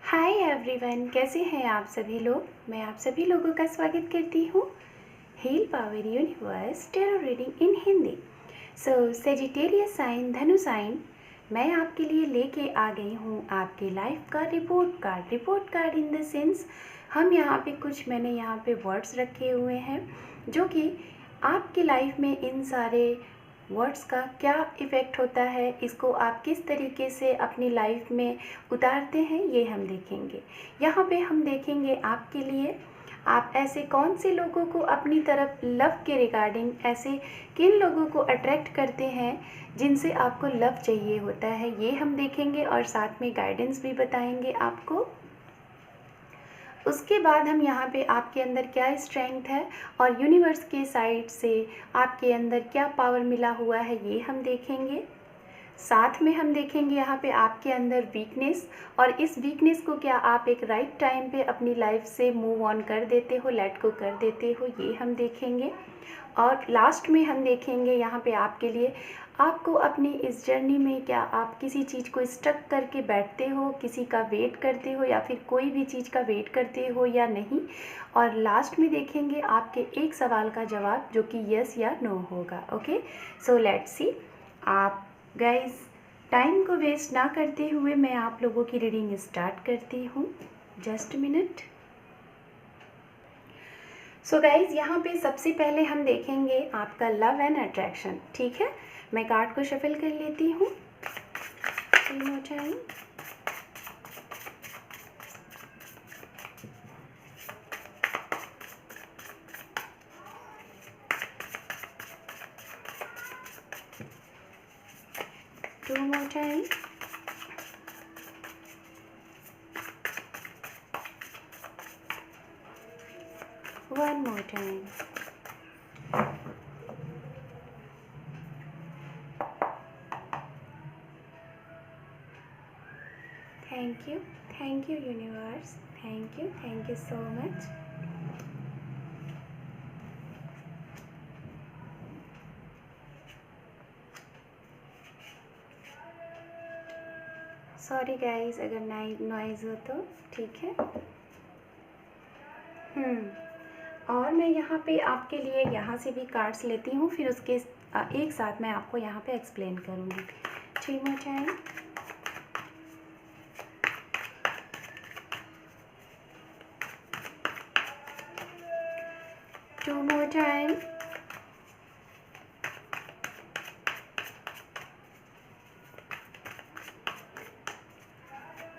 Hi everyone, कैसे हैं आप सभी लोग। मैं आप सभी लोगों का स्वागत करती हूँ heal power universe tarot reading in Hindi. So Sagittarius sign, धनु साइन, मैं आपके लिए लेके आ गई हूँ आपकी लाइफ का report card in the sense हम यहाँ पे मैंने यहाँ पे वर्ड्स रखे हुए हैं जो कि आपकी लाइफ में इन सारे वर्ड्स का क्या इफ़ेक्ट होता है, इसको आप किस तरीके से अपनी लाइफ में उतारते हैं, ये हम देखेंगे। यहाँ पे हम देखेंगे आपके लिए आप ऐसे कौन से लोगों को अपनी तरफ लव के रिगार्डिंग, ऐसे किन लोगों को अट्रैक्ट करते हैं जिनसे आपको लव चाहिए होता है, ये हम देखेंगे और साथ में गाइडेंस भी बताएंगे आपको। उसके बाद हम यहाँ पे आपके अंदर क्या स्ट्रेंथ है और यूनिवर्स के साइड से आपके अंदर क्या पावर मिला हुआ है, ये हम देखेंगे। साथ में हम देखेंगे यहाँ पे आपके अंदर वीकनेस, और इस वीकनेस को क्या आप एक राइट टाइम पे अपनी लाइफ से मूव ऑन कर देते हो, लेट गो कर देते हो, ये हम देखेंगे। और लास्ट में हम देखेंगे यहाँ पे आपके लिए आपको अपनी इस जर्नी में क्या आप किसी चीज़ को स्टक करके बैठते हो, किसी का वेट करते हो या फिर कोई भी चीज़ का वेट करते हो या नहीं। और लास्ट में देखेंगे आपके एक सवाल का जवाब जो कि यस या नो होगा। Okay, so let's see. आप गाइस टाइम को वेस्ट ना करते हुए मैं आप लोगों की रीडिंग स्टार्ट करती हूँ। Just minute. सो गाइज यहाँ पे सबसे पहले हम देखेंगे आपका लव एंड अट्रैक्शन। ठीक है, मैं कार्ड को शफल कर लेती हूँ। Two more time. One more time. Thank you universe, thank you so much. Sorry guys अगर नॉइज़ हो तो ठीक है। और मैं यहाँ पे आपके लिए यहाँ से भी कार्ड्स लेती हूँ, फिर उसके एक साथ मैं आपको यहाँ पे एक्सप्लेन करूँगी। 3 more time. Two more time.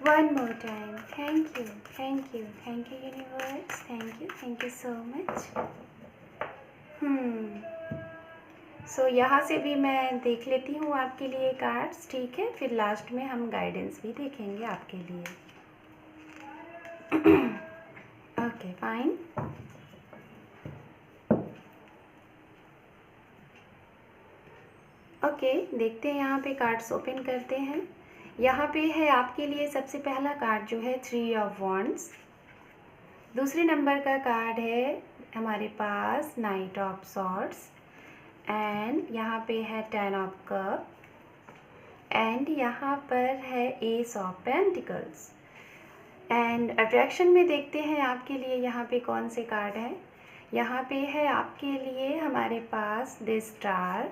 One more time. Thank you universe, thank you so much. सो यहाँ से भी मैं देख लेती हूँ आपके लिए कार्ड्स, ठीक है। फिर लास्ट में हम गाइडेंस भी देखेंगे आपके लिए। Okay fine. ओके, देखते हैं यहाँ पे कार्ड्स ओपन करते हैं। यहाँ पे है आपके लिए सबसे पहला कार्ड जो है 3 of Wands। दूसरे नंबर का कार्ड है हमारे पास Knight of Swords, एंड यहाँ पे है 10 of Cup, एंड यहाँ पर है Ace of Pentacles। And attraction में देखते हैं आपके लिए यहाँ पे कौन से कार्ड हैं। यहाँ पे है आपके लिए हमारे पास द स्टार,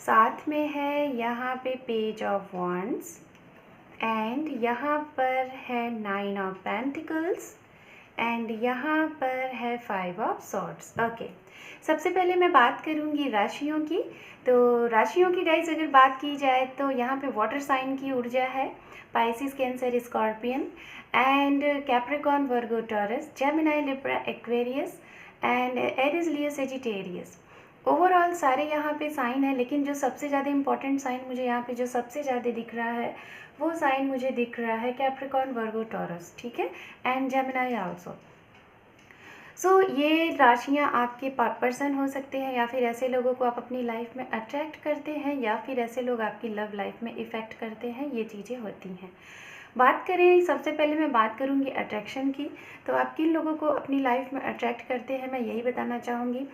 साथ में है यहाँ पे पेज ऑफ वॉन्ड्स, एंड यहाँ पर है 9 of Pentacles, एंड यहाँ पर है 5 of Swords। ओके, सबसे पहले मैं बात करूँगी राशियों की। तो राशियों की गाइज अगर बात की जाए तो यहाँ पे वाटर साइन की ऊर्जा है, Pisces, cancer, scorpion, and Capricorn, Virgo, taurus, Gemini, Libra, Aquarius, and Aries, Leo, Sagittarius. Overall सारे यहाँ पे साइन है, लेकिन जो सबसे ज़्यादा इंपॉर्टेंट साइन मुझे यहाँ पे जो सबसे ज़्यादा दिख रहा है वो साइन मुझे दिख रहा है कैप्रिकॉर्न, वर्गो, टॉरस, ठीक है, एंड जेमिनी आल्सो। सो ये राशियाँ आपके पर्सन हो सकते हैं, या फिर ऐसे लोगों को आप अपनी लाइफ में अट्रैक्ट करते हैं, या फिर ऐसे लोग आपकी लव लाइफ में इफ़ेक्ट करते हैं, ये चीज़ें होती हैं। बात करें, सबसे पहले मैं बात करूँगी अट्रैक्शन की। तो आप किन लोगों को अपनी लाइफ में अट्रैक्ट करते हैं, मैं यही बताना चाहूँगी।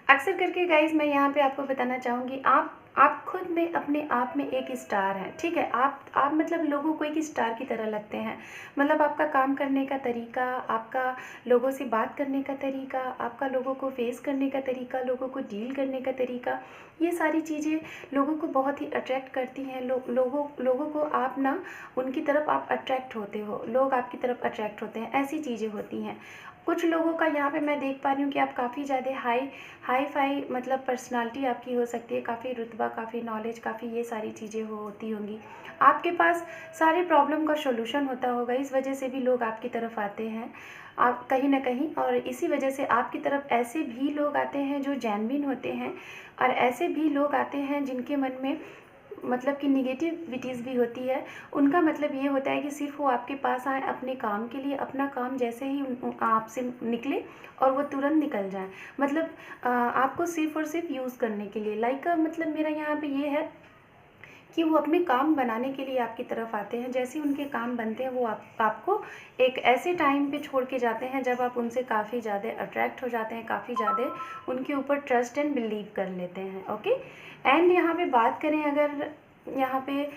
अक्सर करके गाइज मैं यहाँ पे आपको बताना चाहूँगी, आप आप खुद में अपने आप में एक स्टार हैं, ठीक है। आप मतलब लोगों को एक स्टार की तरह लगते हैं। मतलब आपका काम करने का तरीका, आपका लोगों से बात करने का तरीका, आपका लोगों को फेस करने का तरीका, लोगों को डील करने का तरीका, ये सारी चीज़ें लोगों को बहुत ही अट्रैक्ट करती हैं। लोगों को आप ना उनकी तरफ आप अट्रैक्ट होते हो, लोग आपकी तरफ अट्रैक्ट होते हैं, ऐसी चीज़ें होती हैं। कुछ लोगों का यहाँ पे मैं देख पा रही हूँ कि आप काफ़ी ज़्यादा हाई फाई मतलब पर्सनालिटी आपकी हो सकती है, काफ़ी रुतबा, काफ़ी नॉलेज, काफ़ी ये सारी चीज़ें होती होंगी। आपके पास सारे प्रॉब्लम का सॉल्यूशन होता होगा, इस वजह से भी लोग आपकी तरफ आते हैं, आप कहीं ना कहीं। और इसी वजह से आपकी तरफ ऐसे भी लोग आते हैं जो जेन्युइन होते हैं, और ऐसे भी लोग आते हैं जिनके मन में मतलब कि निगेटिविटीज़ भी होती है। उनका मतलब ये होता है कि सिर्फ वो आपके पास आए अपने काम के लिए, अपना काम जैसे ही आपसे निकले और वो तुरंत निकल जाए। मतलब आपको सिर्फ और सिर्फ यूज़ करने के लिए, लाइक मतलब मेरा यहाँ पे ये है कि वो अपने काम बनाने के लिए आपकी तरफ आते हैं। जैसे उनके काम बनते हैं वो आपको एक ऐसे टाइम पे छोड़ के जाते हैं जब आप उनसे काफ़ी ज़्यादा अट्रैक्ट हो जाते हैं, काफ़ी ज़्यादा उनके ऊपर ट्रस्ट एंड बिलीव कर लेते हैं। ओके। एंड यहाँ पे बात करें अगर यहाँ पे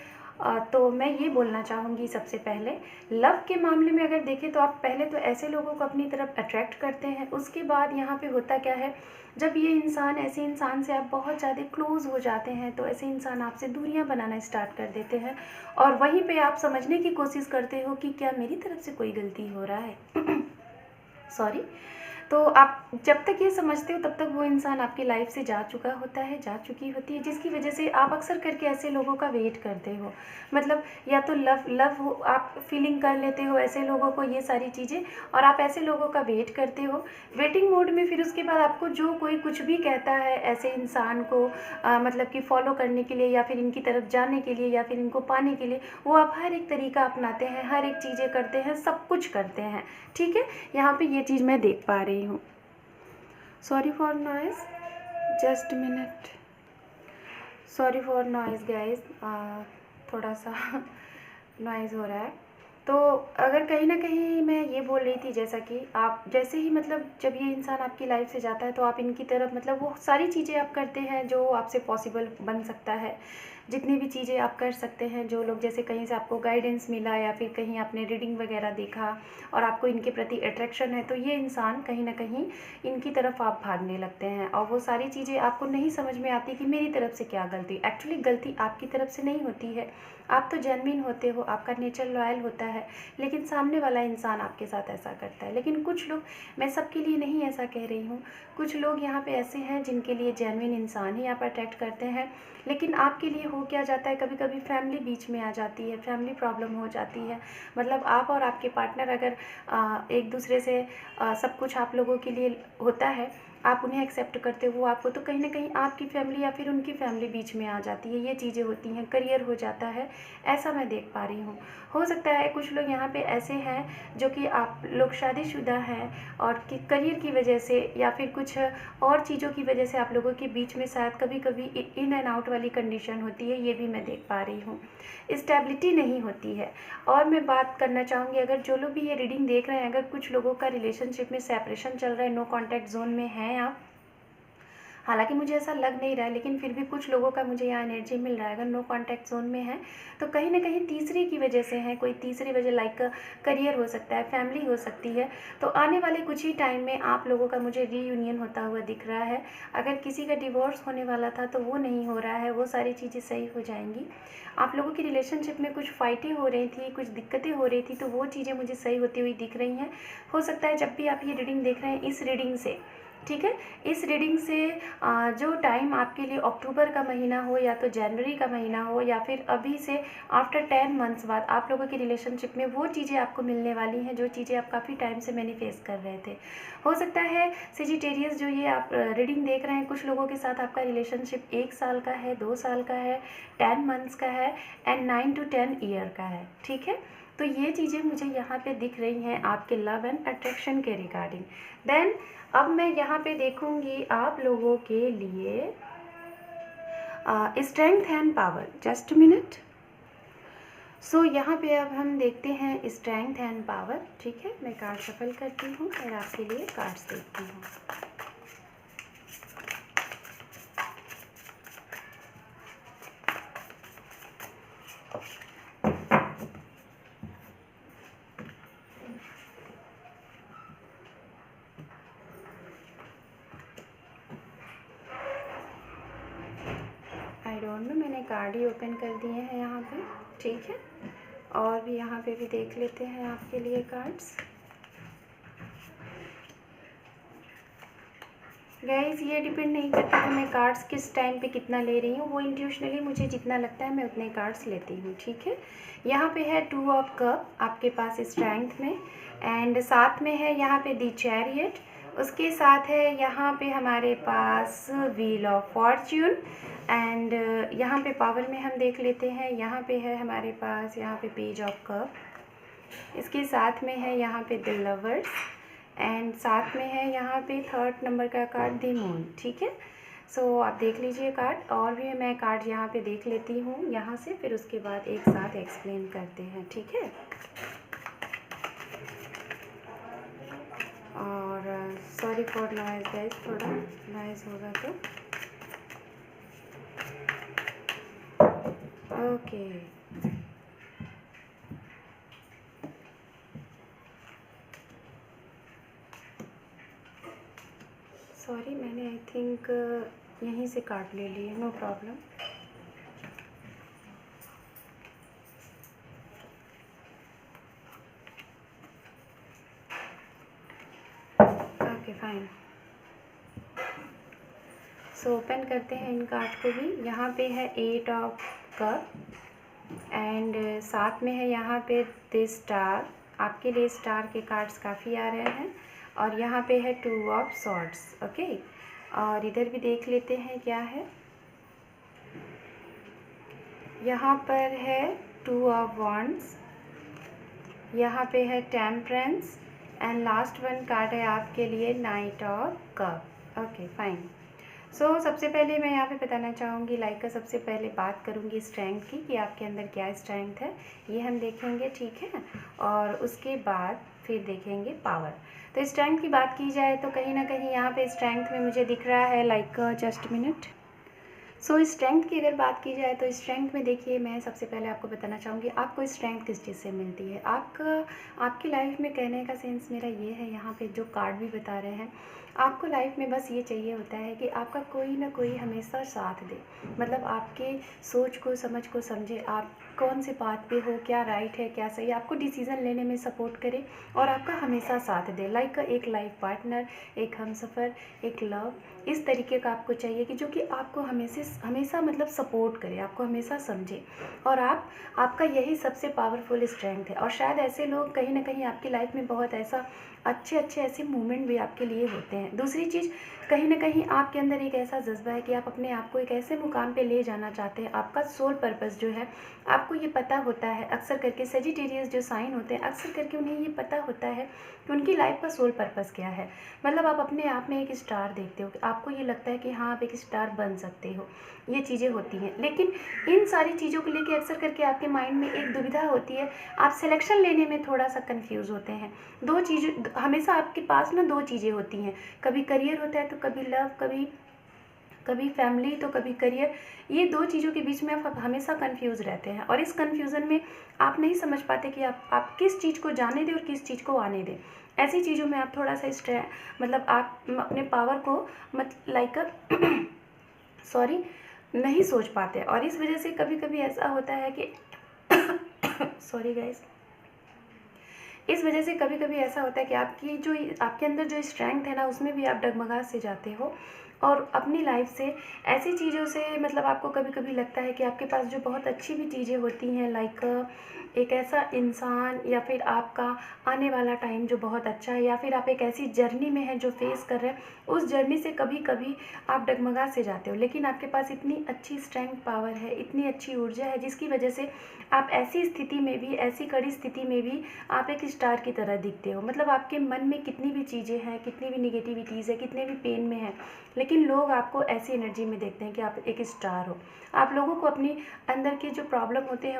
तो मैं ये बोलना चाहूँगी सबसे पहले, लव के मामले में अगर देखें तो आप पहले तो ऐसे लोगों को अपनी तरफ अट्रैक्ट करते हैं। उसके बाद यहाँ पे होता क्या है, जब ये इंसान, ऐसे इंसान से आप बहुत ज़्यादा क्लोज़ हो जाते हैं तो ऐसे इंसान आपसे दूरियां बनाना स्टार्ट कर देते हैं, और वहीं पे आप समझने की कोशिश करते हो कि क्या मेरी तरफ से कोई गलती हो रहा है सॉरी। तो आप जब तक ये समझते हो तब तक वो इंसान आपकी लाइफ से जा चुका होता है, जा चुकी होती है, जिसकी वजह से आप अक्सर करके ऐसे लोगों का वेट करते हो। मतलब या तो लव हो, आप फीलिंग कर लेते हो ऐसे लोगों को, ये सारी चीज़ें, और आप ऐसे लोगों का वेट करते हो वेटिंग मोड में। फिर उसके बाद आपको जो कोई कुछ भी कहता है ऐसे इंसान को मतलब कि फॉलो करने के लिए, या फिर इनकी तरफ जाने के लिए, या फिर इनको पाने के लिए, वो आप हर एक तरीका अपनाते हैं, हर एक चीज़ें करते हैं, सब कुछ करते हैं, ठीक है। यहाँ पे ये चीज़ मैं देख पा रही हूँ। Sorry for noise, just minute, sorry for noise guys, थोड़ा सा नॉइज़ हो रहा है। तो अगर कहीं ना कहीं मैं ये बोल रही थी, जैसा कि आप जैसे ही मतलब जब ये इंसान आपकी लाइफ से जाता है तो आप इनकी तरफ मतलब वो सारी चीज़ें आप करते हैं जो आपसे पॉसिबल बन सकता है। जितनी भी चीज़ें आप कर सकते हैं, जो लोग जैसे कहीं से आपको गाइडेंस मिला या फिर कहीं आपने रीडिंग वगैरह देखा और आपको इनके प्रति अट्रैक्शन है, तो ये इंसान कहीं ना कहीं इनकी तरफ आप भागने लगते हैं। और वो सारी चीज़ें आपको नहीं समझ में आती कि मेरी तरफ से क्या गलती, एक्चुअली गलती आपकी तरफ से नहीं होती है। आप तो जेन्युइन होते हो, आपका नेचर लॉयल होता है, लेकिन सामने वाला इंसान आपके साथ ऐसा करता है। लेकिन कुछ लोग, मैं सबके लिए नहीं ऐसा कह रही हूँ, कुछ लोग यहाँ पे ऐसे हैं जिनके लिए जेन्युइन इंसान ही आप अट्रैक्ट करते हैं। लेकिन आपके लिए हो क्या जाता है, कभी कभी फैमिली बीच में आ जाती है, फैमिली प्रॉब्लम हो जाती है। मतलब आप और आपके पार्टनर अगर एक दूसरे से सब कुछ आप लोगों के लिए होता है, आप उन्हें एक्सेप्ट करते हो, वो आपको, तो कहीं ना कहीं आपकी फैमिली या फिर उनकी फैमिली बीच में आ जाती है, ये चीज़ें होती हैं, करियर हो जाता है, ऐसा मैं देख पा रही हूँ। हो सकता है कुछ लोग यहाँ पे ऐसे हैं जो कि आप लोग शादीशुदा हैं और कि करियर की वजह से या फिर कुछ और चीज़ों की वजह से आप लोगों के बीच में शायद कभी कभी इन एंड आउट वाली कंडीशन होती है, ये भी मैं देख पा रही हूँ, स्टेबिलिटी नहीं होती है। और मैं बात करना चाहूँगी, अगर जो लोग भी ये रीडिंग देख रहे हैं, अगर कुछ लोगों का रिलेशनशिप में सेपरेशन चल रहा है, नो कॉन्टैक्ट जोन में हैं आप, हालांकि मुझे ऐसा लग नहीं रहा है, लेकिन फिर भी कुछ लोगों का मुझे यहाँ एनर्जी मिल रहा है, अगर नो कॉन्टैक्ट जोन में है तो कहीं ना कहीं तीसरे की वजह से है, कोई तीसरी वजह, लाइक करियर हो सकता है, फैमिली हो सकती है। तो आने वाले कुछ ही टाइम में आप लोगों का मुझे रीयूनियन होता हुआ दिख रहा है। अगर किसी का डिवोर्स होने वाला था तो वो नहीं हो रहा है, वो सारी चीज़ें सही हो जाएंगी। आप लोगों की रिलेशनशिप में कुछ फाइटें हो रही थी, कुछ दिक्कतें हो रही थी, तो वो चीज़ें मुझे सही होती हुई दिख रही हैं। हो सकता है जब भी आप ये रीडिंग देख रहे हैं, इस रीडिंग से, ठीक है, इस रीडिंग से जो टाइम आपके लिए अक्टूबर का महीना हो या तो जनवरी का महीना हो या फिर अभी से आफ्टर 10 मंथ्स बाद, आप लोगों की रिलेशनशिप में वो चीज़ें आपको मिलने वाली हैं जो चीज़ें आप काफ़ी टाइम से मैनिफेस्ट कर रहे थे। हो सकता है सेजिटेरियस जो ये आप रीडिंग देख रहे हैं, कुछ लोगों के साथ आपका रिलेशनशिप 1 साल का है, 2 साल का है, 10 मंथ्स का है एंड 9 to 10 ईयर का है, ठीक है। तो ये चीज़ें मुझे यहाँ पे दिख रही हैं आपके लव एंड अट्रैक्शन के रिगार्डिंग। देन अब मैं यहाँ पे देखूँगी आप लोगों के लिए strength and power, just minute. So यहाँ पे अब हम देखते हैं स्ट्रेंथ एंड पावर, ठीक है। मैं कार्ड शफल करती हूँ और आपके लिए कार्ड्स देखती हूँ। मैंने कार्ड ही ओपन कर दिए हैं यहाँ पे, ठीक है। और भी यहाँ पे भी देख लेते हैं आपके लिए कार्ड्स। गाइस ये डिपेंड नहीं करता कि मैं कार्ड्स किस टाइम पे कितना ले रही हूँ, वो इंट्यूशनली मुझे जितना लगता है मैं उतने कार्ड्स लेती हूँ, ठीक है। यहाँ पे है 2 ऑफ कप आपके पास स्ट्रेंथ में, एंड साथ में है यहाँ पे दी चैरियट, उसके साथ है यहाँ पे हमारे पास व्हील ऑफ फॉर्च्यून, एंड यहाँ पे पावर में हम देख लेते हैं, यहाँ पे है हमारे पास यहाँ पे पेज ऑफ कप, इसके साथ में है यहाँ पे द लवर्स, एंड साथ में है यहाँ पे 3rd नंबर का कार्ड द मून, ठीक है। सो आप देख लीजिए कार्ड, और भी मैं कार्ड यहाँ पे देख लेती हूँ यहाँ से, फिर उसके बाद एक साथ एक्सप्लेन करते हैं, ठीक है। और सॉरी फॉर नॉइज़ गाइस, थोड़ा नॉइज़ होगा तो ओके। सॉरी मैंने आई थिंक यहीं से कार्ड ले लिए, no problem. Okay fine. So open करते हैं इन कार्ड को भी। यहाँ पे है 8 ऑफ कप, एंड साथ में है यहाँ पे द स्टार, आपके लिए स्टार के कार्ड्स काफ़ी आ रहे हैं, और यहाँ पे है 2 ऑफ सॉर्ड्स, ओके। और इधर भी देख लेते हैं क्या है। यहाँ पर है 2 ऑफ वॉन्ड्स, यहाँ पे है temperance, and last one card है आपके लिए knight of cup, okay fine. So सबसे पहले मैं यहाँ पे बताना चाहूँगी, लाइक का सबसे पहले बात करूँगी स्ट्रेंथ की, कि आपके अंदर क्या स्ट्रेंथ है ये हम देखेंगे, ठीक है। और उसके बाद फिर देखेंगे पावर। तो स्ट्रेंथ की बात की जाए तो कहीं ना कहीं यहाँ पे स्ट्रेंथ में मुझे दिख रहा है, लाइक जस्ट मिनट। सो स्ट्रेंथ की अगर बात की जाए तो स्ट्रेंथ में देखिए, मैं सबसे पहले आपको बताना चाहूँगी आपको स्ट्रेंथ किस चीज़ से मिलती है। आपकी लाइफ में, कहने का सेंस मेरा ये है, यहाँ पे जो कार्ड भी बता रहे हैं, आपको लाइफ में बस ये चाहिए होता है कि आपका कोई ना कोई हमेशा साथ दे, मतलब आपके सोच को, समझ को समझे, आप कौन से बात पे हो, क्या राइट है क्या सही है, आपको डिसीज़न लेने में सपोर्ट करे और आपका हमेशा साथ दे, लाइक एक लाइफ पार्टनर, एक हमसफ़र, एक लव, इस तरीके का आपको चाहिए कि जो कि आपको हमेशा मतलब सपोर्ट करे, आपको हमेशा समझे। और आपका यही सबसे पावरफुल स्ट्रेंथ है। और शायद ऐसे लोग कहीं ना कहीं आपकी लाइफ में बहुत ऐसा अच्छे ऐसे मूवमेंट भी आपके लिए होते हैं। दूसरी चीज़, कहीं ना कहीं आपके अंदर एक ऐसा जज्बा है कि आप अपने आप को एक ऐसे मुकाम पे ले जाना चाहते हैं। आपका सोल पर्पस जो है, आपको ये पता होता है, अक्सर करके सेजिटेरियस जो साइन होते हैं, अक्सर करके उन्हें ये पता होता है कि उनकी लाइफ का सोल पर्पस क्या है। मतलब आप अपने आप में एक स्टार देखते हो, कि आपको ये लगता है कि हाँ आप एक स्टार बन सकते हो, ये चीज़ें होती हैं। लेकिन इन सारी चीज़ों को लेके अक्सर करके आपके माइंड में एक दुविधा होती है, आप सिलेक्शन लेने में थोड़ा सा कंफ्यूज होते हैं। दो चीज़ें हमेशा आपके पास ना, दो चीज़ें होती हैं, कभी करियर होता है तो कभी लव, कभी फैमिली तो कभी करियर। ये दो चीज़ों के बीच में आप हमेशा कंफ्यूज रहते हैं, और इस कंफ्यूजन में आप नहीं समझ पाते कि आप किस चीज़ को जाने दें और किस चीज़ को आने दें। ऐसी चीज़ों में आप थोड़ा सा मतलब आप अपने पावर को लाइक सॉरी नहीं सोच पाते, और इस वजह से कभी कभी ऐसा होता है कि सॉरी गाइस, इस वजह से कभी कभी ऐसा होता है कि आपके अंदर जो स्ट्रेंथ है ना, उसमें भी आप डगमगा से जाते हो, और अपनी लाइफ से ऐसी चीज़ों से मतलब आपको कभी कभी लगता है कि आपके पास जो बहुत अच्छी भी चीज़ें होती हैं, लाइक एक ऐसा इंसान, या फिर आपका आने वाला टाइम जो बहुत अच्छा है, या फिर आप एक ऐसी जर्नी में हैं जो फेस कर रहे हैं, उस जर्नी से कभी कभी आप डगमगा से जाते हो। लेकिन आपके पास इतनी अच्छी स्ट्रेंथ पावर है, इतनी अच्छी ऊर्जा है, जिसकी वजह से आप ऐसी स्थिति में भी, ऐसी कड़ी स्थिति में भी आप एक स्टार की तरह दिखते हो। मतलब आपके मन में कितनी भी चीज़ें हैं, कितनी भी निगेटिविटीज़ है, कितने भी पेन में हैं, लेकिन लोग आपको ऐसी एनर्जी में देखते हैं कि आप एक स्टार हो। आप लोगों को अपनी अंदर के जो प्रॉब्लम होते हैं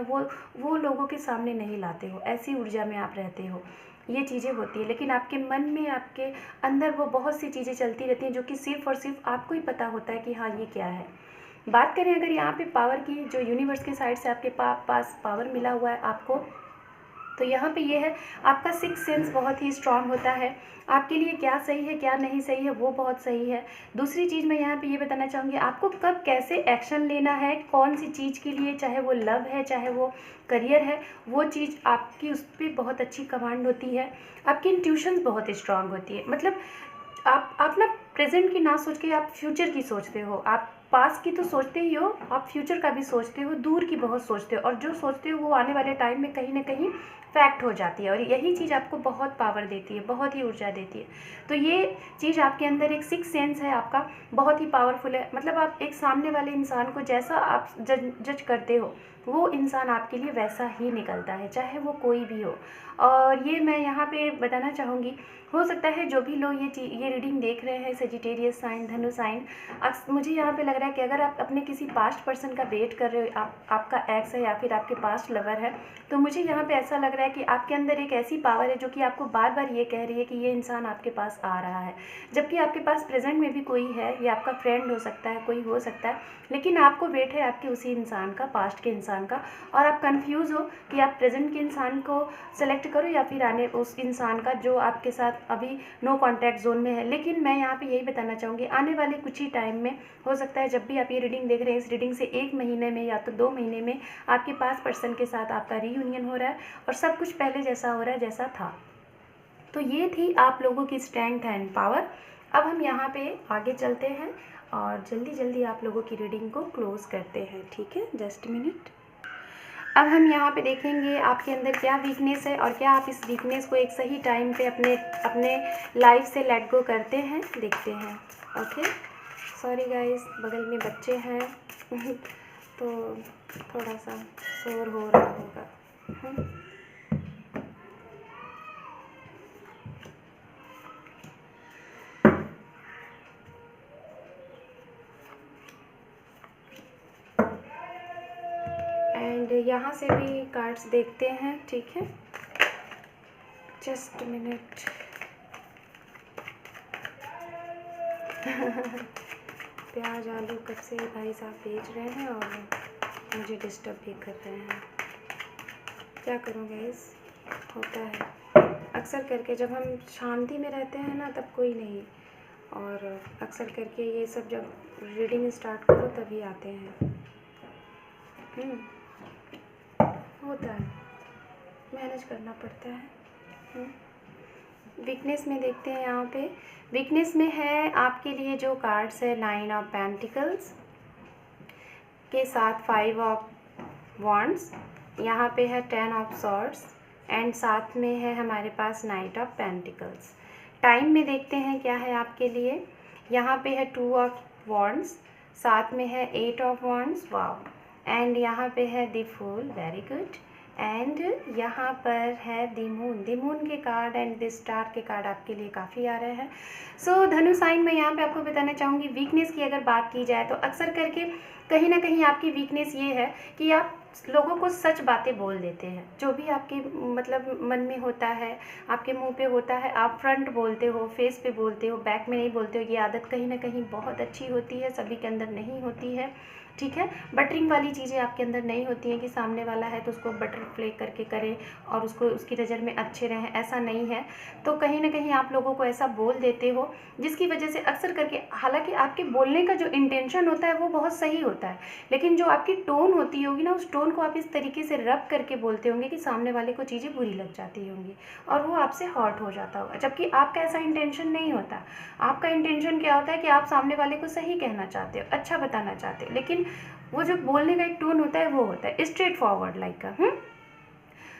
वो लोगों के सामने नहीं लाते हो, ऐसी ऊर्जा में आप रहते हो। ये चीज़ें होती है, लेकिन आपके मन में, आपके अंदर वो बहुत सी चीज़ें चलती रहती हैं, जो कि सिर्फ और सिर्फ आपको ही पता होता है कि हाँ ये क्या है। बात करें अगर यहाँ पे पावर की, जो यूनिवर्स के साइड से आपके पास पावर मिला हुआ है आपको, तो यहाँ पे ये है, आपका सिक्स सेंस बहुत ही स्ट्रांग होता है। आपके लिए क्या सही है क्या नहीं सही है वो बहुत सही है। दूसरी चीज़ मैं यहाँ पे ये बताना चाहूँगी, आपको कब कैसे एक्शन लेना है, कौन सी चीज़ के लिए, चाहे वो लव है चाहे वो करियर है, वो चीज़ आपकी उस पर बहुत अच्छी कमांड होती है। आपकी इंट्यूशंस बहुत स्ट्रांग होती है। मतलब आप ना प्रेजेंट की ना सोच के आप फ्यूचर की सोचते हो। आप पास की तो सोचते ही हो, आप फ्यूचर का भी सोचते हो, दूर की बहुत सोचते हो, और जो सोचते हो वो आने वाले टाइम में कहीं ना कहीं फैक्ट हो जाती है। और यही चीज़ आपको बहुत पावर देती है, बहुत ही ऊर्जा देती है। तो ये चीज़ आपके अंदर एक सिक्स सेंस है आपका, बहुत ही पावरफुल है। मतलब आप एक सामने वाले इंसान को जैसा आप जज करते हो, वो इंसान आपके लिए वैसा ही निकलता है, चाहे वो कोई भी हो। और ये मैं यहाँ पे बताना चाहूँगी, हो सकता है जो भी लोग ये रीडिंग देख रहे हैं, सेजिटेरियस साइन, धनु साइन, मुझे यहाँ पे लग रहा है कि अगर आप अपने किसी पास्ट पर्सन का वेट कर रहे हो, आपका एक्स है या फिर आपके पास्ट लवर है, तो मुझे यहाँ पे ऐसा लग रहा है कि आपके अंदर एक ऐसी पावर है जो कि आपको बार बार ये कह रही है कि ये इंसान आपके पास आ रहा है। जबकि आपके पास प्रेजेंट में भी कोई है, ये आपका फ्रेंड हो सकता है, कोई हो सकता है, लेकिन आपको वेट है आपके उसी इंसान का, पास्ट के इंसान का, और आप कंफ्यूज हो कि आप प्रेजेंट के इंसान को सेलेक्ट करो या फिर आने उस इंसान का जो आपके साथ अभी नो कॉन्टैक्ट जोन में है। लेकिन मैं यहाँ पे यही बताना चाहूँगी, आने वाले कुछ ही टाइम में हो सकता है, जब भी आप ये रीडिंग देख रहे हैं, इस रीडिंग से 1 महीने में या तो 2 महीने में आपके पास पर्सन के साथ आपका रीयूनियन हो रहा है और सब कुछ पहले जैसा हो रहा है जैसा था। तो ये थी आप लोगों की स्ट्रेंथ एंड पावर। अब हम यहाँ पे आगे चलते हैं और जल्दी जल्दी आप लोगों की रीडिंग को क्लोज करते हैं, ठीक है? Just minute. अब हम यहाँ पे देखेंगे आपके अंदर क्या वीकनेस है और क्या आप इस वीकनेस को एक सही टाइम पे अपने लाइफ से लेट गो करते हैं, देखते हैं। ओके, सॉरी गाइस, बगल में बच्चे हैं तो थोड़ा सा शोर हो रहा होगा। एंड यहाँ से भी कार्ड्स देखते हैं, ठीक है? Just minute. प्याज आलू कब से भाई साहब बेच रहे हैं और मुझे डिस्टर्ब भी कर रहे हैं। क्या करूँ गाइस, होता है अक्सर करके, जब हम शांति में रहते हैं ना तब कोई नहीं, और अक्सर करके ये सब जब रीडिंग स्टार्ट करो तभी आते हैं। होता है, मैनेज करना पड़ता है। वीकनेस में देखते हैं, यहाँ पे वीकनेस में है आपके लिए जो कार्ड्स है, 9 ऑफ पेंटिकल्स के साथ 5 ऑफ वॉन्ड्स, यहाँ पे है 10 ऑफ सॉर्ड्स, एंड साथ में है हमारे पास नाइट ऑफ पेंटिकल्स। टाइम में देखते हैं क्या है आपके लिए, यहाँ पे है 2 ऑफ वॉन्ड्स, साथ में है 8 ऑफ वॉन्ड्स, वाओ, एंड यहाँ पे है the fool, very good, and यहाँ पर है द मून के कार्ड एंड द स्टार के कार्ड आपके लिए काफ़ी आ रहे हैं। सो धनु साइन में यहाँ पे आपको बताना चाहूँगी, वीकनेस की अगर बात की जाए तो अक्सर करके कहीं ना कहीं आपकी वीकनेस ये है कि आप लोगों को सच बातें बोल देते हैं। जो भी आपके मतलब मन में होता है, आपके मुंह पे होता है, आप फ्रंट बोलते हो, फेस पे बोलते हो, बैक में नहीं बोलते हो। ये आदत कहीं ना कहीं बहुत अच्छी होती है, सभी के अंदर नहीं होती है, ठीक है? बटरिंग वाली चीज़ें आपके अंदर नहीं होती हैं कि सामने वाला है तो उसको बटर प्ले करके करें और उसको उसकी नज़र में अच्छे रहें, ऐसा नहीं है। तो कहीं ना कहीं आप लोगों को ऐसा बोल देते हो जिसकी वजह से अक्सर करके, हालांकि आपके बोलने का जो इंटेंशन होता है वो बहुत सही होता है, लेकिन जो आपकी टोन होती होगी ना, उस टोन को आप इस तरीके से रब करके बोलते होंगे कि सामने वाले को चीज़ें बुरी लग जाती होंगी और वो आपसे हर्ट हो जाता होगा, जबकि आपका ऐसा इंटेंशन नहीं होता। आपका इंटेंशन क्या होता है कि आप सामने वाले को सही कहना चाहते हो, अच्छा बताना चाहते हो, लेकिन वो जो बोलने का एक टोन होता है वो होता है स्ट्रेट फॉरवर्ड लाइक का।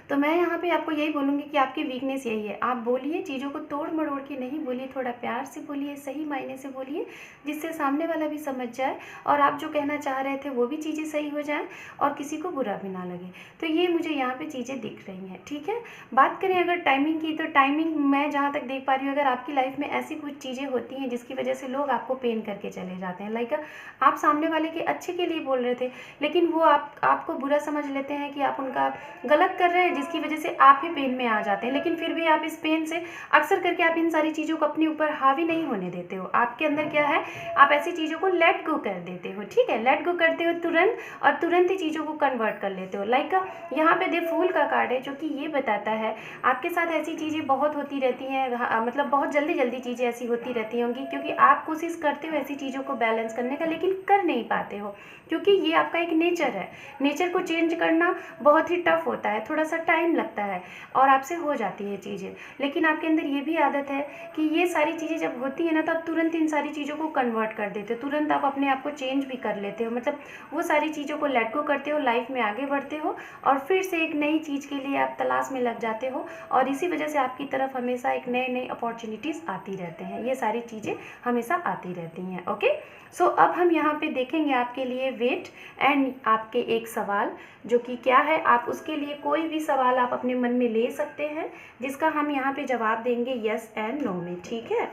तो मैं यहाँ पे आपको यही बोलूँगी कि आपकी वीकनेस यही है, आप बोलिए, चीज़ों को तोड़ मरोड़ के नहीं बोलिए, थोड़ा प्यार से बोलिए, सही मायने से बोलिए, जिससे सामने वाला भी समझ जाए और आप जो कहना चाह रहे थे वो भी चीज़ें सही हो जाएं और किसी को बुरा भी ना लगे। तो ये मुझे यहाँ पे चीज़ें दिख रही हैं, ठीक है? बात करें अगर टाइमिंग की, तो टाइमिंग मैं जहाँ तक देख पा रही हूँ, अगर आपकी लाइफ में ऐसी कुछ चीज़ें होती हैं जिसकी वजह से लोग आपको पेन करके चले जाते हैं, लाइक आप सामने वाले के अच्छे के लिए बोल रहे थे, लेकिन वो आपको बुरा समझ लेते हैं कि आप उनका गलत कर रहे हैं, है जिसकी वजह से आप ही पेन में आ जाते हैं, लेकिन फिर भी आप इस पेन से अक्सर करके आप इन सारी चीज़ों को अपने ऊपर हावी नहीं होने देते हो। आपके अंदर क्या है, आप ऐसी चीज़ों को लेट गो कर देते हो, ठीक है, लेट गो करते हो तुरंत, और तुरंत ही चीज़ों को कन्वर्ट कर लेते हो। लाइक यहाँ पे द फूल का कार्ड है जो कि ये बताता है आपके साथ ऐसी चीज़ें बहुत होती रहती हैं, मतलब बहुत जल्दी जल्दी चीज़ें ऐसी होती रहती होंगी, क्योंकि आप कोशिश करते हो ऐसी चीज़ों को बैलेंस करने का, लेकिन कर नहीं पाते हो, क्योंकि ये आपका एक नेचर है। नेचर को चेंज करना बहुत ही टफ होता है, थोड़ा सा टाइम लगता है, और आपसे हो जाती है चीज़ें। लेकिन आपके अंदर ये भी आदत है कि ये सारी चीज़ें जब होती है ना, तो आप तुरंत इन सारी चीज़ों को कन्वर्ट कर देते हो, तुरंत आप अपने आप को चेंज भी कर लेते हो, मतलब वो सारी चीज़ों को लेट गो करते हो, लाइफ में आगे बढ़ते हो, और फिर से एक नई चीज़ के लिए आप तलाश में लग जाते हो, और इसी वजह से आपकी तरफ हमेशा एक नए नए अपॉर्चुनिटीज़ आती रहते हैं। ये सारी चीज़ें हमेशा आती रहती हैं। ओके, सो अब हम यहाँ पे देखेंगे आपके लिए वेट एंड आपके एक सवाल, जो कि क्या है, आप उसके लिए कोई भी सवाल आप अपने मन में ले सकते हैं, जिसका हम यहाँ पे जवाब देंगे यस एंड नो में, ठीक है।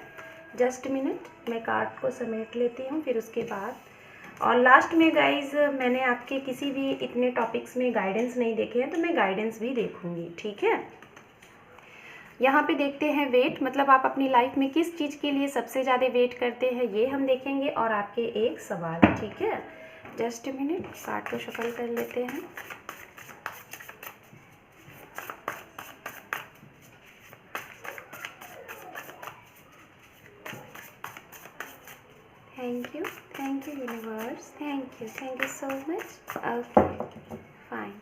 जस्ट मिनट, मैं कार्ड को समेट लेती हूँ, फिर उसके बाद, और लास्ट में गाइज मैंने आपके किसी भी इतने टॉपिक्स में गाइडेंस नहीं देखे हैं, तो मैं गाइडेंस भी देखूँगी, ठीक है। यहाँ पे देखते हैं वेट, मतलब आप अपनी लाइफ में किस चीज़ के लिए सबसे ज़्यादा वेट करते हैं, ये हम देखेंगे, और आपके एक सवाल, ठीक है। जस्ट मिनट, कार्ड को शफल कर लेते हैं। Thank you universe, thank you so much. Okay fine.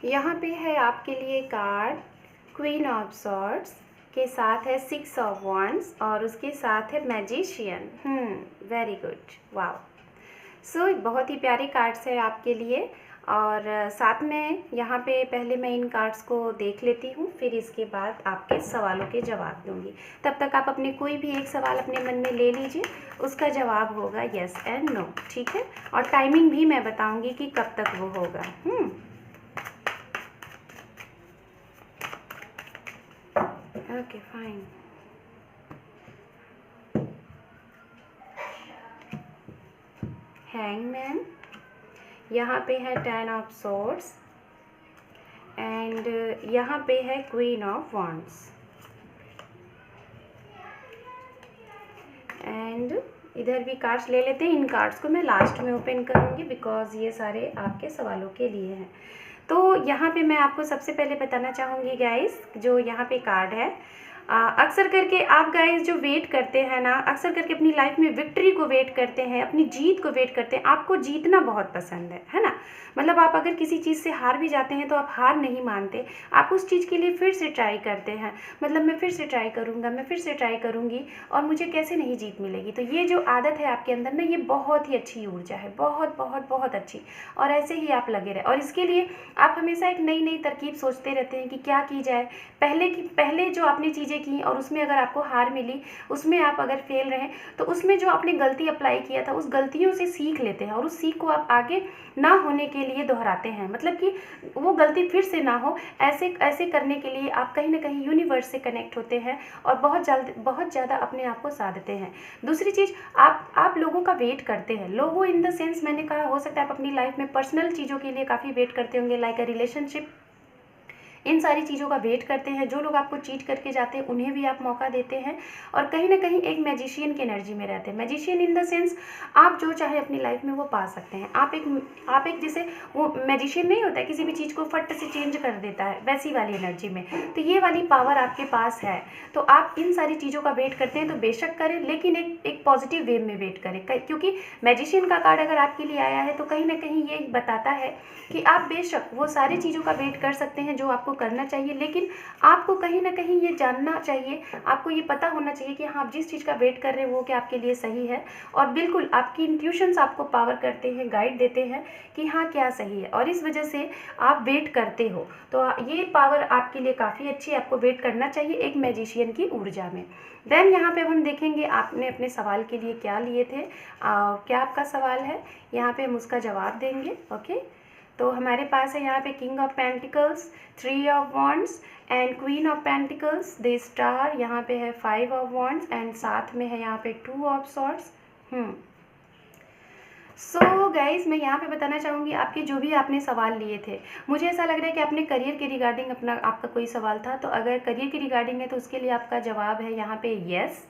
यहाँ पे है आपके लिए कार्ड क्वीन ऑफ सॉर्ड्स के साथ है 6 ऑफ वॉन्ड्स, और उसके साथ है magician. Very good, wow. So बहुत ही प्यारे कार्ड्स है आपके लिए, और साथ में यहाँ पे पहले मैं इन कार्ड्स को देख लेती हूँ, फिर इसके बाद आपके सवालों के जवाब दूँगी। तब तक आप अपने कोई भी एक सवाल अपने मन में ले लीजिए, उसका जवाब होगा यस एंड नो, ठीक है। और टाइमिंग भी मैं बताऊँगी कि कब तक वो होगा। Okay fine. हैंगमैन, यहाँ पे है 10 ऑफ सॉर्ड्स, एंड यहाँ पे है क्वीन ऑफ वॉन्ड्स, एंड इधर भी कार्ड्स ले लेते हैं। इन कार्ड्स को मैं लास्ट में ओपन करूँगी, बिकॉज ये सारे आपके सवालों के लिए हैं। तो यहाँ पे मैं आपको सबसे पहले बताना चाहूँगी गाइस, जो यहाँ पे कार्ड है, अक्सर करके आप गाइस जो वेट करते हैं ना, अक्सर करके अपनी लाइफ में विक्ट्री को वेट करते हैं, अपनी जीत को वेट करते हैं। आपको जीतना बहुत पसंद है ना, मतलब आप अगर किसी चीज़ से हार भी जाते हैं तो आप हार नहीं मानते, आप उस चीज़ के लिए फिर से ट्राई करते हैं, मतलब मैं फिर से ट्राई करूँगा, मैं फिर से ट्राई करूँगी, और मुझे कैसे नहीं जीत मिलेगी। तो ये जो आदत है आपके अंदर ना, ये बहुत ही अच्छी ऊर्जा है, बहुत बहुत बहुत अच्छी, और ऐसे ही आप लगे रहे। और इसके लिए आप हमेशा एक नई नई तरकीब सोचते रहते हैं कि क्या की जाए। पहले जो आपने चीज़ें की और उसमें अगर आपको हार मिली, उसमें आप अगर फेल रहे, तो उसमें जो आपने गलती अप्लाई किया था, उस गलतियों से सीख लेते हैं, और उस सीख को आप आगे ना होने के लिए दोहराते हैं, मतलब कि वो गलती फिर से ना हो। ऐसे करने के लिए आप कहीं ना कहीं यूनिवर्स से कनेक्ट होते हैं, और बहुत ज़्यादा अपने आप को साधते हैं। दूसरी चीज़, आप लोगों का वेट करते हैं। लोगों इन द सेंस, मैंने कहा, हो सकता है आप अपनी लाइफ में पर्सनल चीज़ों के लिए काफ़ी वेट करते होंगे, लाइक अ रिलेशनशिप, इन सारी चीज़ों का वेट करते हैं। जो लोग आपको चीट करके जाते हैं, उन्हें भी आप मौका देते हैं, और कहीं ना कहीं एक मैजिशियन की एनर्जी में रहते हैं। मैजिशियन इन द सेंस, आप जो चाहे अपनी लाइफ में वो पा सकते हैं। आप एक जैसे वो मैजिशियन नहीं होता है, किसी भी चीज़ को फट से चेंज कर देता है, वैसी वाली एनर्जी में, तो ये वाली पावर आपके पास है। तो आप इन सारी चीज़ों का वेट करते हैं, तो बेशक करें, लेकिन एक पॉजिटिव वे में वेट करें, क्योंकि मैजिशियन का कार्ड अगर आपके लिए आया है, तो कहीं ना कहीं ये बताता है कि आप बेशक वो सारी चीज़ों का वेट कर सकते हैं जो आपको आपको करना चाहिए, लेकिन आपको कहीं ना कहीं ये जानना चाहिए, आपको ये पता होना चाहिए कि हाँ, आप जिस चीज़ का वेट कर रहे हैं वो क्या आपके लिए सही है। और बिल्कुल आपकी इंट्यूशंस आपको पावर करते हैं, गाइड देते हैं कि हाँ क्या सही है, और इस वजह से आप वेट करते हो। तो ये पावर आपके लिए काफ़ी अच्छी है, आपको वेट करना चाहिए एक मैजिशियन की ऊर्जा में। देन यहाँ पे अब हम देखेंगे आपने अपने सवाल के लिए क्या लिए थे, क्या आपका सवाल है, यहाँ पे हम उसका जवाब देंगे। ओके, तो हमारे पास है यहाँ पे king of pentacles, 3 of wands and queen of pentacles, the star, यहाँ पे है 5 ऑफ वॉन्ड्स एंड साथ में है यहाँ पे 2 ऑफ सॉर्ड्स। सो गाइज, मैं यहाँ पे बताना चाहूँगी आपके जो भी आपने सवाल लिए थे, मुझे ऐसा लग रहा है कि आपने करियर के रिगार्डिंग आपका कोई सवाल था। तो अगर करियर के रिगार्डिंग है तो उसके लिए आपका जवाब है यहाँ पे यस।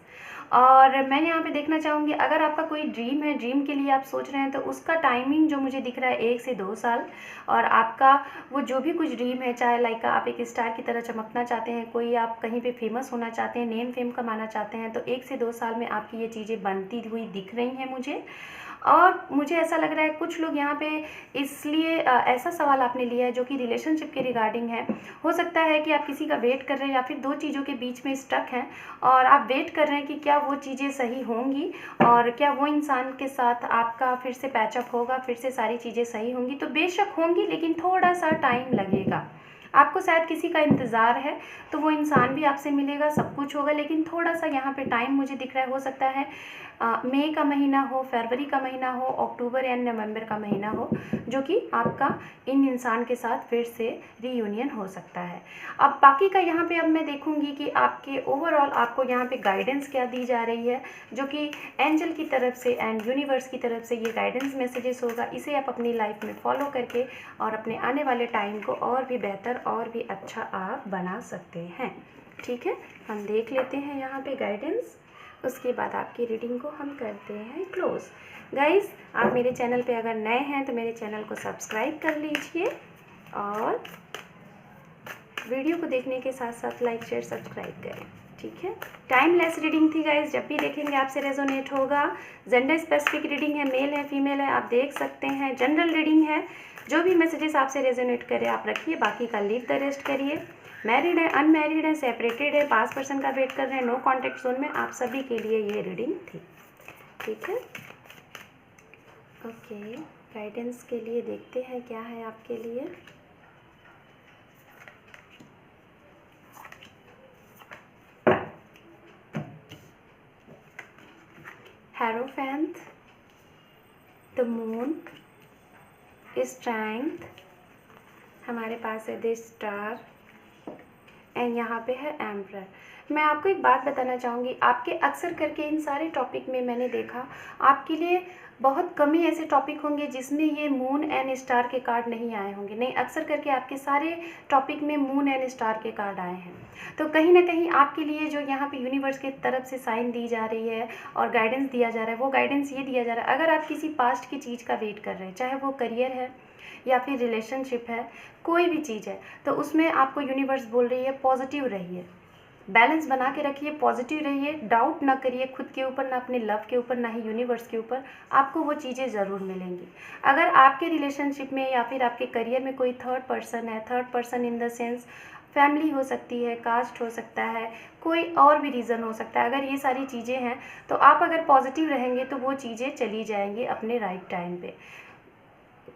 और मैं यहाँ पे देखना चाहूँगी अगर आपका कोई ड्रीम है, ड्रीम के लिए आप सोच रहे हैं, तो उसका टाइमिंग जो मुझे दिख रहा है 1 से 2 साल। और आपका वो जो भी कुछ ड्रीम है, चाहे लाइक आप एक स्टार की तरह चमकना चाहते हैं, कोई आप कहीं पे फेमस होना चाहते हैं, नेम फेम कमाना चाहते हैं, तो 1 से 2 साल में आपकी ये चीज़ें बनती हुई दिख रही हैं मुझे। और मुझे ऐसा लग रहा है कुछ लोग यहाँ पे इसलिए ऐसा सवाल आपने लिया है जो कि रिलेशनशिप के रिगार्डिंग है। हो सकता है कि आप किसी का वेट कर रहे हैं या फिर 2 चीज़ों के बीच में स्टक हैं, और आप वेट कर रहे हैं कि क्या वो चीज़ें सही होंगी और क्या वो इंसान के साथ आपका फिर से पैचअप होगा, फिर से सारी चीज़ें सही होंगी। तो बेशक होंगी, लेकिन थोड़ा सा टाइम लगेगा। आपको शायद किसी का इंतज़ार है, तो वो इंसान भी आपसे मिलेगा, सब कुछ होगा, लेकिन थोड़ा सा यहाँ पे टाइम मुझे दिख रहा है। हो सकता है मई का महीना हो, फरवरी का महीना हो, अक्टूबर या नवंबर का महीना हो, जो कि आपका इन इंसान के साथ फिर से रीयूनियन हो सकता है। अब बाकी का यहाँ पे अब मैं देखूँगी कि आपके ओवरऑल आपको यहाँ पे गाइडेंस क्या दी जा रही है, जो कि एंजल की तरफ से एंड यूनिवर्स की तरफ से ये गाइडेंस मैसेजेस होगा। इसे आप अपनी लाइफ में फॉलो करके और अपने आने वाले टाइम को और भी बेहतर और भी अच्छा आप बना सकते हैं। ठीक है, हम देख लेते हैं यहाँ पे गाइडेंस, उसके बाद आपकी रीडिंग को हम करते हैं क्लोज। गाइस, आप मेरे चैनल पे अगर नए हैं तो मेरे चैनल को सब्सक्राइब कर लीजिए, और वीडियो को देखने के साथ साथ लाइक शेयर सब्सक्राइब करें। ठीक है, टाइमलेस रीडिंग थी गाइस, जब भी देखेंगे आपसे रेजोनेट होगा। जेंडर स्पेसिफिक रीडिंग है, मेल है फीमेल है, आप देख सकते हैं। जनरल रीडिंग है, जो भी मैसेजेस आपसे रेजोनेट करे आप रखिए, बाकी का लीव द रेस्ट करिए। मैरिड है, अनमैरिड है, सेपरेटेड है, पास पर्सन का वेट कर रहे हैं, नो कॉन्टैक्ट जोन में, आप सभी के लिए ये रीडिंग थी। ठीक है, ओके, गाइडेंस के लिए देखते हैं क्या है आपके लिए। हेरोफेंट, द मून, स्ट्रेंथ, हमारे पास है द स्टार, एंड यहाँ पे है एम्परर। मैं आपको एक बात बताना चाहूँगी, आपके अक्सर करके इन सारे टॉपिक में मैंने देखा आपके लिए बहुत कम ही ऐसे टॉपिक होंगे जिसमें ये मून एंड स्टार के कार्ड नहीं आए होंगे। नहीं, अक्सर करके आपके सारे टॉपिक में मून एंड स्टार के कार्ड आए हैं। तो कहीं ना कहीं आपके लिए जो यहाँ पे यूनिवर्स की तरफ से साइन दी जा रही है और गाइडेंस दिया जा रहा है, वो गाइडेंस ये दिया जा रहा है, अगर आप किसी पास्ट की चीज़ का वेट कर रहे हैं, चाहे वो करियर है या फिर रिलेशनशिप है, कोई भी चीज़ है, तो उसमें आपको यूनिवर्स बोल रही है पॉजिटिव रहिए, बैलेंस बना के रखिए, पॉजिटिव रहिए, डाउट ना करिए खुद के ऊपर, ना अपने लव के ऊपर, ना ही यूनिवर्स के ऊपर, आपको वो चीज़ें ज़रूर मिलेंगी। अगर आपके रिलेशनशिप में या फिर आपके करियर में कोई थर्ड पर्सन है, third person in the sense family हो सकती है, कास्ट हो सकता है, कोई और भी रीज़न हो सकता है, अगर ये सारी चीज़ें हैं तो आप अगर पॉजिटिव रहेंगे तो वो चीज़ें चली जाएंगी अपने राइट टाइम पे।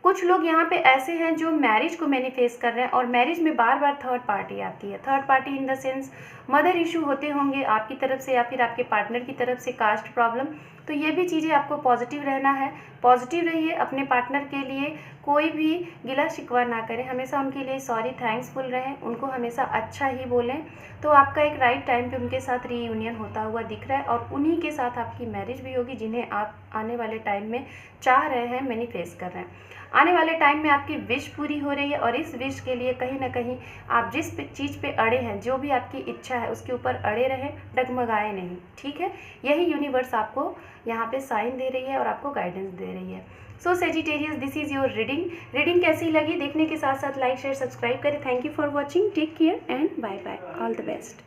कुछ लोग यहाँ पे ऐसे हैं जो मैरिज को मैनिफेस्ट कर रहे हैं और मैरिज में बार बार थर्ड पार्टी आती है। Third party in the sense mother issue होते होंगे आपकी तरफ से या फिर आपके पार्टनर की तरफ से, कास्ट प्रॉब्लम। तो ये भी चीज़ें आपको पॉजिटिव रहना है, पॉजिटिव रहिए, अपने पार्टनर के लिए कोई भी गिला शिकवा ना करें, हमेशा उनके लिए सॉरी थैंक्सफुल रहें, उनको हमेशा अच्छा ही बोलें। तो आपका एक राइट टाइम पे उनके साथ रीयूनियन होता हुआ दिख रहा है और उन्हीं के साथ आपकी मैरिज भी होगी जिन्हें आप आने वाले टाइम में चाह रहे हैं, मैनिफेस्ट कर रहे हैं। आने वाले टाइम में आपकी विश पूरी हो रही है और इस विश के लिए कहीं ना कहीं आप जिस चीज़ पे अड़े हैं, जो भी आपकी इच्छा है उसके ऊपर अड़े रहें, डगमगाए नहीं। ठीक है, यही यूनिवर्स आपको यहाँ पे साइन दे रही है और आपको गाइडेंस दे रही है। So Sagittarius, this is your reading कैसी लगी देखने के साथ साथ लाइक शेयर सब्सक्राइब करें। Thank you for watching, take care and bye bye, all the best.